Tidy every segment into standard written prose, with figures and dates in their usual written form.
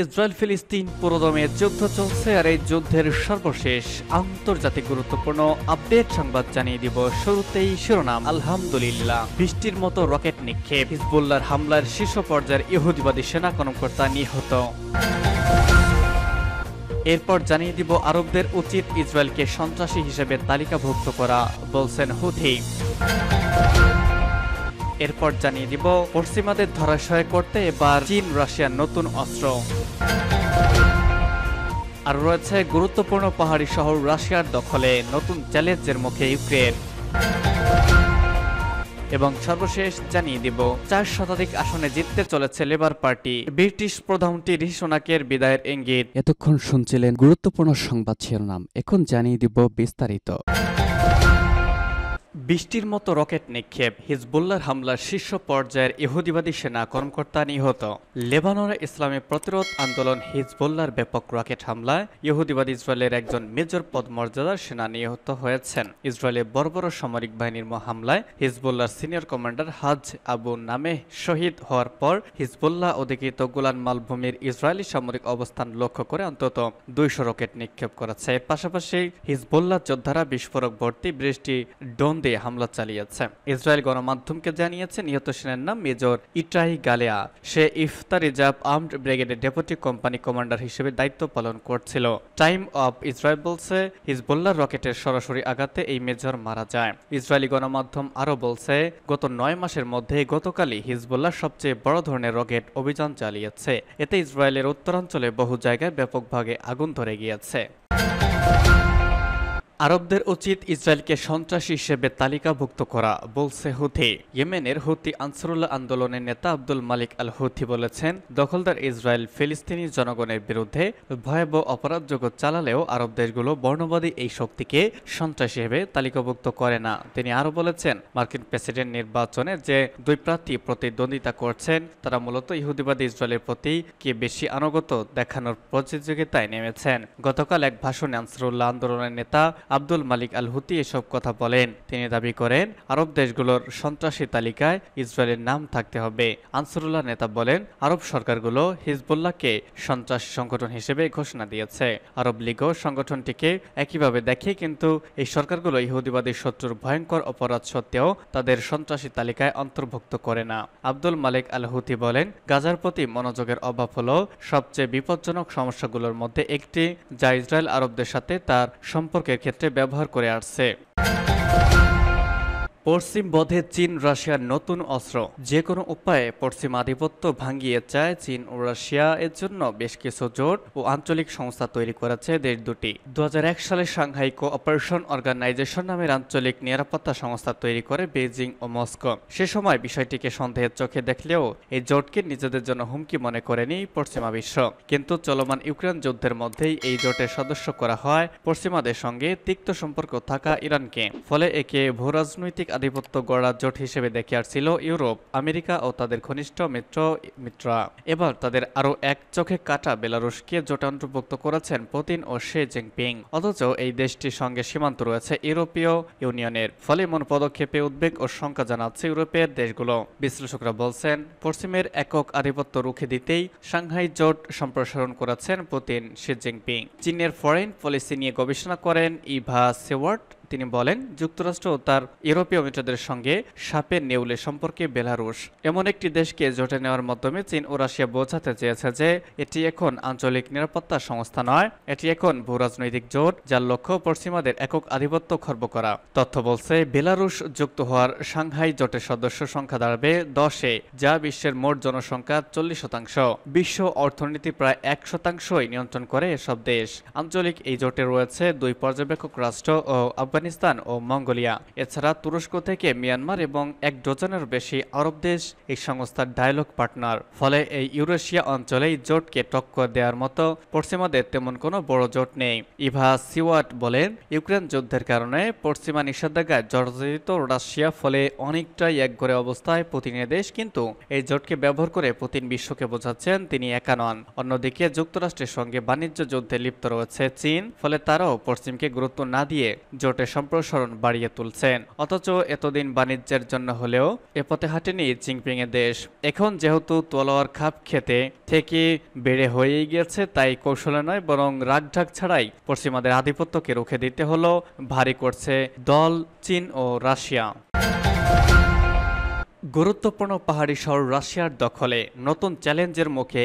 Israel ফিলিস্তিন পুরোদমে যুদ্ধ চলছে, আর এই যুদ্ধের সর্বশেষ আন্তর্জাতিক গুরুত্বপূর্ণ আপডেট সংবাদ জানিয়ে দিব। শুরুতেই শিরোনাম। আলহামদুলিল্লাহ, বৃষ্টির মতো রকেট নিক্ষেপ, হিজবুল্লাহর হামলার শীর্ষ পর্যায়ের ইহুদিবাদী সেনা কর্মকর্তা নিহত। এরপর জানিয়ে দিব আরবদের উচিত ইসরায়েলকে সন্ত্রাসী হিসেবে তালিকাভুক্ত করা, বলছেন হুথি। এরপর জানিয়ে দিব পশ্চিমাদের ধরাশয় করতে এবার চীন রাশিয়ার নতুন অস্ত্র। আর রয়েছে গুরুত্বপূর্ণ পাহাড়ি শহর রাশিয়ার দখলে, নতুন চ্যালেঞ্জের মুখে ইউক্রেন। এবং সর্বশেষ জানিয়ে দিব 4 শতাধিক আসনে জিততে চলেছে লেবার পার্টি, ব্রিটিশ প্রধানমন্ত্রী ঋষি সুনাকের বিদায়ের ইঙ্গিত। এতক্ষণ শুনছিলেন গুরুত্বপূর্ণ সংবাদ শিরোনাম, এখন জানিয়ে দিব বিস্তারিত। বৃষ্টির মতো রকেট নিক্ষেপ, হিজবুল্লাহর হামলার শীর্ষ পর্যায়ের ইহুদিবাদী সেনা কর্মকর্তা নিহত। লেবাননের ইসলামী প্রতিরোধ আন্দোলন হিজবুল্লাহর ব্যাপক রকেট হামলায় ইহুদিবাদী ইসরায়েলের একজন মেজর পদমর্যাদার সেনা নিহত হয়েছেন। ইসরায়েলের বড় বড় সামরিক বাহিনীর হামলায় হিজবুল্লাহর সিনিয়র কমান্ডার হাজ আবু নামে শহীদ হওয়ার পর হিজবুল্লাহ অধিকৃত গোলান মালভূমির ইসরায়েলি সামরিক অবস্থান লক্ষ্য করে অন্তত 200 রকেট নিক্ষেপ করেছে। এর পাশাপাশি হিজবুল্লাহ যোদ্ধারা বিস্ফোরক ভর্তি বৃষ্টি ড্রোন দিয়ে হামলা চালিয়েছে। ইসরায়েল গণমাধ্যমকে জানিয়েছে নিহত সেনার নাম মেজর ইটাই গালেয়া। সে ইফতার রিজার্ভ আর্মড ব্রিগেডের ডেপুটি কোম্পানি কমান্ডার হিসেবে দায়িত্ব পালন করছিল। টাইম অফ ইসরায়েল বলছে হিজবুল্লাহর রকেটের সরাসরি আঘাতে এই মেজর মারা যায়। ইসরায়েলি গণমাধ্যম আরও বলছে গত 9 মাসের মধ্যে গতকালই হিজবুল্লাহ সবচেয়ে বড় ধরনের রকেট অভিযান চালিয়েছে। এতে ইসরায়েলের উত্তরাঞ্চলে বহু জায়গায় ব্যাপকভাবে আগুন ধরে গিয়েছে। আরবদের উচিত ইসরায়েলকে সন্ত্রাসী হিসেবে তালিকাভুক্ত করা, বলছে হুথি। ইয়েমেনের হুথি আনসারুল্লাহ আন্দোলনের নেতা আব্দুল মালিক আল হুথি বলেছেন দখলদার ইসরায়েল ফিলিস্তিনি জনগণের বিরুদ্ধে ভয়াবহ অপরাধযোগ্য চালালেও আরব দেশগুলো বর্ণবাদী এই শক্তিকে সন্ত্রাসী হিসেবে তালিকাভুক্ত করে না। তিনি আরও বলেছেন মার্কিন প্রেসিডেন্ট নির্বাচনে যে 2 প্রার্থী প্রতিদ্বন্দ্বিতা করছেন তারা মূলত ইহুদিবাদী ইসরায়েলের প্রতি কে বেশি আনুগত্য দেখানোর প্রতিযোগিতায় নেমেছেন। গতকাল এক ভাষণে আনসারুল্লাহ আন্দোলনের নেতা আব্দুল মালিক আল হুথি এসব কথা বলেন। তিনি দাবি করেন আরব দেশগুলোর সন্ত্রাসী তালিকায় ইসরায়েলের নাম থাকতে হবে। আনসারুল্লাহ নেতা বলেন আরব সরকারগুলো হিজবুল্লাহকে সন্ত্রাসী সংগঠন হিসেবে ঘোষণা দিয়েছে। আরব লীগও সংগঠনটিকে একইভাবে দেখে, কিন্তু এই সরকারগুলো ইহুদিবাদী শত্রুর ভয়ঙ্কর অপরাধ সত্ত্বেও তাদের সন্ত্রাসী তালিকায় অন্তর্ভুক্ত করে না। আব্দুল মালিক আল হুথি বলেন গাজার প্রতি মনোযোগের অভাব হলো সবচেয়ে বিপজ্জনক সমস্যাগুলোর মধ্যে একটি, যা ইসরায়েল আরবদের সাথে তার সম্পর্কের ক্ষেত্রে ব্যবহার করে আসছে। পশ্চিম বধে চীন রাশিয়ার নতুন অস্ত্র, যে কোনো উপায়ে পশ্চিম আধিপত্য ভাঙিয়ে চায় চীন ও রাশিয়া। এর জন্য বেশ কিছু জোট ও আঞ্চলিক সংস্থা তৈরি করেছে দেশ দুটি। 2001 সালে সাংহাই কোঅপারেশন অর্গানাইজেশন নামের আঞ্চলিক নিরাপত্তা সংস্থা তৈরি করে বেইজিং ও মস্কো। সে সময় বিষয়টিকে সন্দেহের চোখে দেখলেও এই জোটকে নিজেদের জন্য হুমকি মনে করেনি পশ্চিমা বিশ্ব। কিন্তু চলমান ইউক্রেন যুদ্ধের মধ্যেই এই জোটের সদস্য করা হয় পশ্চিমাদের সঙ্গে তিক্ত সম্পর্ক থাকা ইরানকে। ফলে একে ভূরাজনৈতিক আধিপত্য গড়া জোট হিসেবে দেখে আসছিল ইউরোপ, আমেরিকা ও তাদের ঘনিষ্ঠ মিত্ররা। এবার তাদের আরও এক চোখে কাটা বেলারুশকে জোটে অন্তর্ভুক্ত করেছেন পুতিন ও শি জিনপিং। অথচ এই দেশটির সঙ্গে সীমান্ত রয়েছে ইউরোপীয় ইউনিয়নের। ফলে এমন পদক্ষেপে উদ্বেগ ও শঙ্কা জানাচ্ছে ইউরোপের দেশগুলো। বিশ্লেষকরা বলছেন পশ্চিমের একক আধিপত্য রুখে দিতেই সাংহাই জোট সম্প্রসারণ করেছেন পুতিন শি জিনপিং। চীনের ফরেন পলিসি নিয়ে গবেষণা করেন ইভা সেওয়ার্ট। তিনি বলেন যুক্তরাষ্ট্র ও তার ইউরোপীয় মিত্রদের সঙ্গে সাপের নেউলে সম্পর্কে বেলারুশ এমন একটি দেশকে জোটে নেওয়ার মাধ্যমে চীন ও রাশিয়া বোঝাতে চেয়েছে যে এটি এখন আঞ্চলিক নিরাপত্তা সংস্থা নয়, এটি এখন ভূরাজনৈতিক জোট যার লক্ষ্য পশ্চিমাদের একক আধিপত্য খর্ব করা। তথ্য বলছে বেলারুশ যুক্ত হওয়ার সাংহাই জোটের সদস্য সংখ্যা দাঁড়াবে 10-এ, যা বিশ্বের মোট জনসংখ্যার 40%। বিশ্ব অর্থনীতি প্রায় 1% নিয়ন্ত্রণ করে এসব দেশ। আঞ্চলিক এই জোটে রয়েছে 2 পর্যবেক্ষক রাষ্ট্র ও আফগানিস্তান ও মঙ্গোলিয়া। এছাড়া তুরস্ক থেকে মিয়ানমার এবং 1 ডজনের বেশি আরব দেশ এই সংস্থার ডায়ালগ পার্টনার। ফলে এই ইউরেশিয়া অঞ্চলে জোটকে টক্কর দেওয়ার মতো পশ্চিমাদের তেমন কোনো বড় জোট নেই। ইভা সিওয়াট বলেন ইউক্রেন যুদ্ধের কারণে পশ্চিমা নিষেধাজ্ঞায় জর্জরিত রাশিয়া, ফলে অনেকটাই একঘরে অবস্থায় পুতিনের দেশ। কিন্তু এই জোটকে ব্যবহার করে পুতিন বিশ্বকে বোঝাচ্ছেন তিনি একা নন। অন্যদিকে যুক্তরাষ্ট্রের সঙ্গে বাণিজ্য যুদ্ধে লিপ্ত রয়েছে চীন, ফলে তারাও পশ্চিমকে গুরুত্ব না দিয়ে জোটে প্রকল্পের সম্প্রসারণ বাড়িয়ে তুলছেন। অথচ এতদিন বাণিজ্যের জন্য হলেও এ পথে হাঁটেনি জিনপিংয়ের দেশ। এখন যেহেতু তলোয়ার খাপ খেতে থেকে বেড়ে হয়েই গিয়েছে, তাই কৌশলে নয় বরং রাগঢাক ছাড়াই পশ্চিমাদের আধিপত্যকে রুখে দিতে হলো ভারী করছে দল চীন ও রাশিয়া। গুরুত্বপূর্ণ পাহাড়ি শহর রাশিয়ার দখলে, নতুন চ্যালেঞ্জের মুখে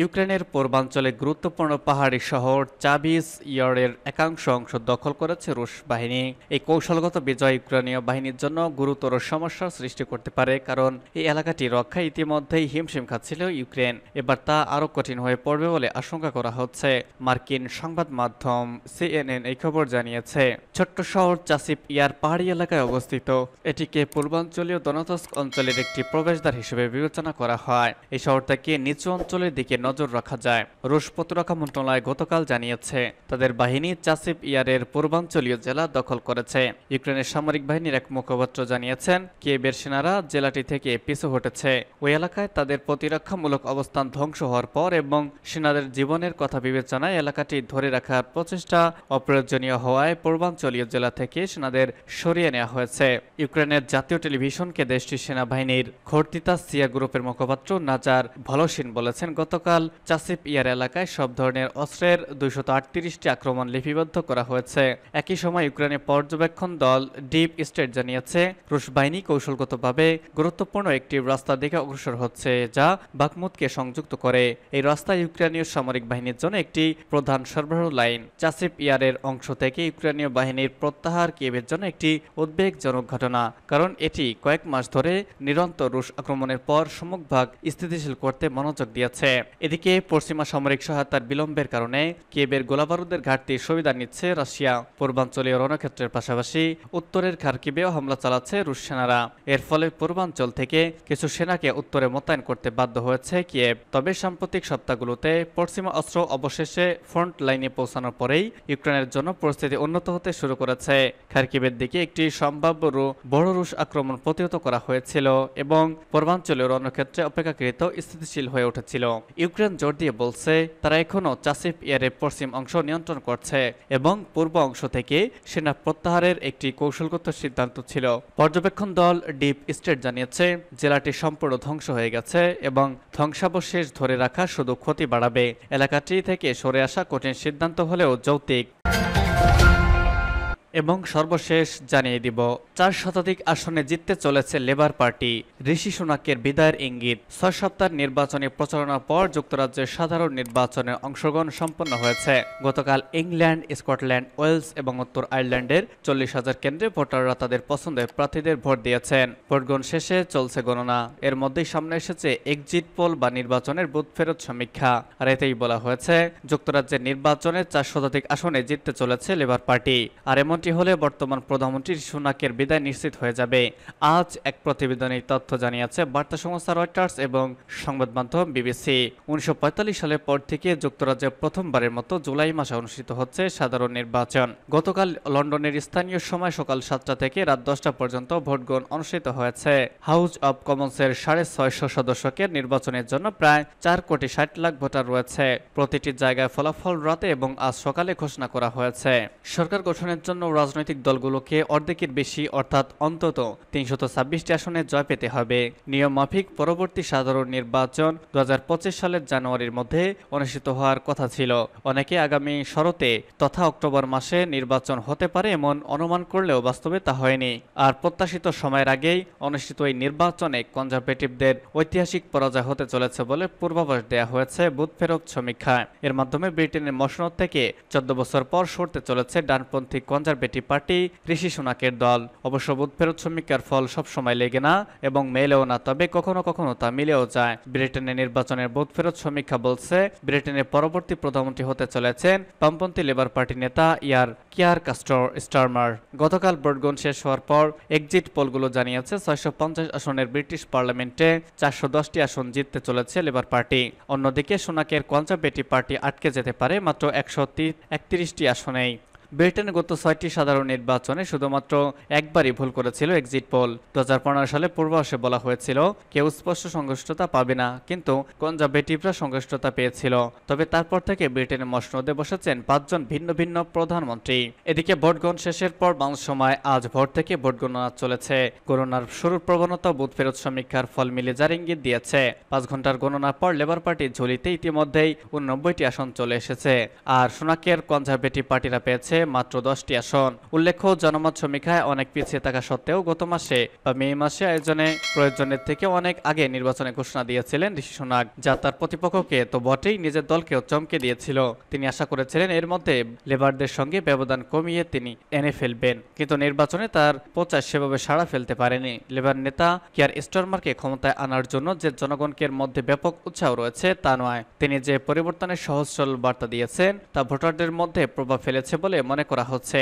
ইউক্রেনের পূর্বাঞ্চলে গুরুত্বপূর্ণ পাহাড়ি শহর চাবিস ইয়ারের একাংশ অংশ দখল করেছে রুশ বাহিনী। এই কৌশলগত বিজয় ইউক্রেনীয় বাহিনীর জন্য গুরুতর সমস্যার সৃষ্টি করতে পারে, কারণ এই এলাকাটি রক্ষায় ইতিমধ্যেই হিমশিম খাচ্ছিল ইউক্রেন। এবার তা আরও কঠিন হয়ে পড়বে বলে আশঙ্কা করা হচ্ছে। মার্কিন সংবাদ মাধ্যম সিএনএন এই খবর জানিয়েছে। ছোট্ট শহর চাসিপ ইয়ার পাহাড়ি এলাকায় অবস্থিত। এটিকে পূর্বাঞ্চলীয় দনাতস্ক অঞ্চলের একটি প্রবেশদ্বার হিসেবে বিবেচনা করা হয়। এই শহরটাকে নিচু অঞ্চলের দিকে নজর রাখা যায়। রুশ প্রতিরক্ষা মন্ত্রণালয় গতকাল জানিয়েছে তাদের বাহিনী চাসিপ ইয়ারের পূর্বাঞ্চলীয় জেলা দখল করেছে। ইউক্রেনের সামরিক বাহিনীর এক মুখপাত্র জানিয়েছেন কিয়েভের সেনারা জেলাটি থেকে পিছু হটেছে। ওই এলাকায় তাদের প্রতিরক্ষামূলক অবস্থান ধ্বংস হওয়ার পর এবং সেনাদের জীবনের কথা বিবেচনায় এলাকাটি ধরে রাখার প্রচেষ্টা অপ্রয়োজনীয় হওয়ায় পূর্বাঞ্চলীয় জেলা থেকে সেনাদের সরিয়ে নেওয়া হয়েছে। ইউক্রেনের জাতীয় টেলিভিশনকে দেশটির সেনাবাহিনীর খর্তিতা সিয়া গ্রুপের মুখপাত্র নাজার ভলোসিন বলেছেন, গতকাল চাসিপ ইয়ার এলাকায় সব ধরনের অস্ত্রের 238টি আক্রমণ লিপিবদ্ধ করা হয়েছে। একই সময় ইউক্রেনের পর্যবেক্ষণ দল ডিপ স্টেট জানিয়েছে রুশ বাহিনী কৌশলগতভাবে গুরুত্বপূর্ণ একটি রাস্তা দিকে অগ্রসর হচ্ছে, যা বাকমুতকে সংযুক্ত করে। এই রাস্তা ইউক্রেনীয় সামরিক বাহিনীর জন্য একটি প্রধান সরবরাহ লাইন। চাসিপ ইয়ারের অংশ থেকে ইউক্রেনীয় বাহিনীর প্রত্যাহার কিয়েভের জন্য একটি উদ্বেগজনক ঘটনা, কারণ এটি কয়েক মাস ধরে নিরন্তর রুশ আক্রমণের পর সম্মুখভাগ স্থিতিশীল করতে মনোযোগ দিয়েছে। এদিকে পশ্চিমা সামরিক সহায়তার বিলম্বের কারণে কিয়েভের গোলাবারুদের ঘাটতির সুবিধা নিচ্ছে রাশিয়া। পূর্বাঞ্চলীয় রণক্ষেত্রের পাশাপাশি উত্তরের খার্কিভেও হামলা চালাচ্ছে রুশ সেনারা। এর ফলে পূর্বাঞ্চল থেকে কিছু সেনাকে উত্তরে মোতায়েন করতে বাধ্য হয়েছে কিয়েভ। তবে সাম্প্রতিক সপ্তাহগুলোতে পশ্চিমা অস্ত্র অবশেষে ফ্রন্ট লাইনে পৌঁছানোর পরেই ইউক্রেনের জন্য পরিস্থিতি উন্নত হতে শুরু করেছে। খার্কিভের দিকে একটি সম্ভাব্য বড় রুশ আক্রমণ প্রতিহত করা হয়েছিল এবং পূর্বাঞ্চলীয় রণক্ষেত্রে অপেক্ষাকৃত স্থিতিশীল হয়ে উঠেছিল। ইউক্রেন জোর দিয়ে বলছে তারা এখনও চাসিপ ইয়ারের পশ্চিম অংশ নিয়ন্ত্রণ করছে এবং পূর্ব অংশ থেকে সেনা প্রত্যাহারের একটি কৌশলগত সিদ্ধান্ত ছিল। পর্যবেক্ষণ দল ডিপ স্টেট জানিয়েছে জেলাটি সম্পূর্ণ ধ্বংস হয়ে গেছে এবং ধ্বংসাবশেষ ধরে রাখা শুধু ক্ষতি বাড়াবে। এলাকাটি থেকে সরে আসা কঠিন সিদ্ধান্ত হলেও যৌক্তিক। এবং সর্বশেষ জানিয়ে দিব, 4 শতাধিক আসনে জিততে চলেছে লেবার পার্টি। ঋষি সুনাকের বিদায়ের ইঙ্গিত। 6 সপ্তাহ নির্বাচনী প্রচারণার পর যুক্তরাজ্যের সাধারণ নির্বাচনের অংশগ্রহণ সম্পন্ন হয়েছে। গতকাল ইংল্যান্ড, স্কটল্যান্ড, ওয়েলস এবং উত্তর আয়ারল্যান্ডের 40,000 কেন্দ্রে ভোটাররা তাদের পছন্দের প্রার্থীদের ভোট দিয়েছেন। ভোটগ্রহণ শেষে চলছে গণনা। এর মধ্যেই সামনে এসেছে এক্সিট পোল বা নির্বাচনের বুথ ফেরত সমীক্ষা। আর এতেই বলা হয়েছে যুক্তরাজ্যের নির্বাচনে 4 শতাধিক আসনে জিততে চলেছে লেবার পার্টি। আর এমন হলে বর্তমান প্রধানমন্ত্রী সুনাকের বিদায় নিশ্চিত হয়ে যাবে। আজ এক প্রতিবেদনে তথ্য জানিয়েছে বার্তা সংস্থা রয়টার্স এবং সংবাদ মাধ্যম বিবিসি। 1945 সালের পর থেকে যুক্তরাজ্যে প্রথমবারের মতো জুলাই মাসে অনুষ্ঠিত হচ্ছে সাধারণ নির্বাচন। গতকাল লন্ডনের স্থানীয় সময় সকাল 7টা থেকে রাত 10টা পর্যন্ত ভোটগ্রহণ অনুষ্ঠিত হয়েছে। হাউস অব কমন্সের 650 সদস্যকে নির্বাচনের জন্য প্রায় 4,60,00,000 ভোটার রয়েছে। প্রতিটি জায়গায় ফলাফল রাতে এবং আজ সকালে ঘোষণা করা হয়েছে। সরকার গঠনের জন্য রাজনৈতিক দলগুলোকে অর্ধেকের বেশি অর্থাৎ অন্তত 326টি আসনে জয় পেতে হবে। নিয়ম মাফিক পরবর্তী সাধারণ নির্বাচন 2025 সালের জানুয়ারির মধ্যে অনুষ্ঠিত হওয়ার কথা ছিল। অনেকে আগামী শরতে তথা অক্টোবর মাসে নির্বাচন হতে পারে এমন অনুমান করলেও বাস্তবে তা হয়নি। আর প্রত্যাশিত সময়ের আগেই অনুষ্ঠিত এই নির্বাচনে কনজারভেটিভদের ঐতিহাসিক পরাজয় হতে চলেছে বলে পূর্বাভাস দেওয়া হয়েছে বুথ ফেরত সমীক্ষায়। এর মাধ্যমে ব্রিটেনের মসনদ থেকে 14 বছর পর সরতে চলেছে ডানপন্থী কনজারভেটিভ পার্টি ঋষি সুনাকের দল। অবশ্য বুথ ফেরত সমীক্ষার ফল সবসময় লেগে না এবং মেলেও না, তবে কখনো কখনো তা মিলেও যায়। ব্রিটেনের নির্বাচনের বুথ ফেরত সমীক্ষা বলছে ব্রিটেনের পরবর্তী প্রধানমন্ত্রী হতে চলেছেন বামপন্থী লেবার পার্টির নেতা কিয়ার স্টারমার। গতকাল ভোটগ্রহণ শেষ হওয়ার পর এক্সিট পোলগুলো জানিয়েছে 650 আসনের ব্রিটিশ পার্লামেন্টে 410টি আসন জিততে চলেছে লেবার পার্টি। অন্যদিকে সুনাকের কনজারভেটিভ পার্টি আটকে যেতে পারে মাত্র 131টি আসনেই। ব্রিটেনে গত 6টি সাধারণ নির্বাচনে শুধুমাত্র একবারই ভুল করেছিল এক্সিট পোল। 2015 সালে পূর্বাভাসে বলা হয়েছিল কেউ স্পষ্ট সংশ্লিষ্টতা পাবে না, কিন্তু কনজারভেটিভরা সংশ্লিষ্টতা পেয়েছিল। তবে তারপর থেকে ব্রিটেনে মসনদে বসেছেন 5 জন ভিন্ন ভিন্ন প্রধানমন্ত্রী। এদিকে ভোটগ্রহণ শেষের পর বাংলাদেশ সময় আজ ভোর থেকে ভোট গণনা চলেছে। গণনার শুরুর প্রবণতা বুথ ফেরত সমীক্ষার ফল মিলে যার ইঙ্গিত দিয়েছে। 5 ঘন্টার গণনার পর লেবার পার্টির ঝুলিতে ইতিমধ্যেই 89টি আসন চলে এসেছে, আর সোনাকের কনজারভেটিভ পার্টিরা পেয়েছে মাত্র 10টি আসন। উল্লেখ্য, জনমত সমীক্ষায় অনেক পিছিয়ে থাকা সত্ত্বেও গত মাসে বা মে মাসে আয়োজনে প্রয়োজনের থেকে অনেক আগে নির্বাচনে ঘোষণা দিয়েছিলেন ঋষি সুনাক, যা তার প্রতিপক্ষকে তো বটেই নিজের দলকেও চমকে দিয়েছিল। তিনি আশা করেছিলেন এর মধ্যে লেবারদের সঙ্গে ব্যবধান কমিয়ে তিনি এনে ফেলবেন, কিন্তু নির্বাচনে তার প্রচার সেভাবে সাড়া ফেলতে পারেনি। লেবার নেতা কিয়ার স্টারমারকে ক্ষমতায় আনার জন্য যে জনগণের মধ্যে ব্যাপক উৎসাহ রয়েছে তা নয়, তিনি যে পরিবর্তনের সহজ সরল বার্তা দিয়েছেন তা ভোটারদের মধ্যে প্রভাব ফেলেছে বলে মনে করা হচ্ছে।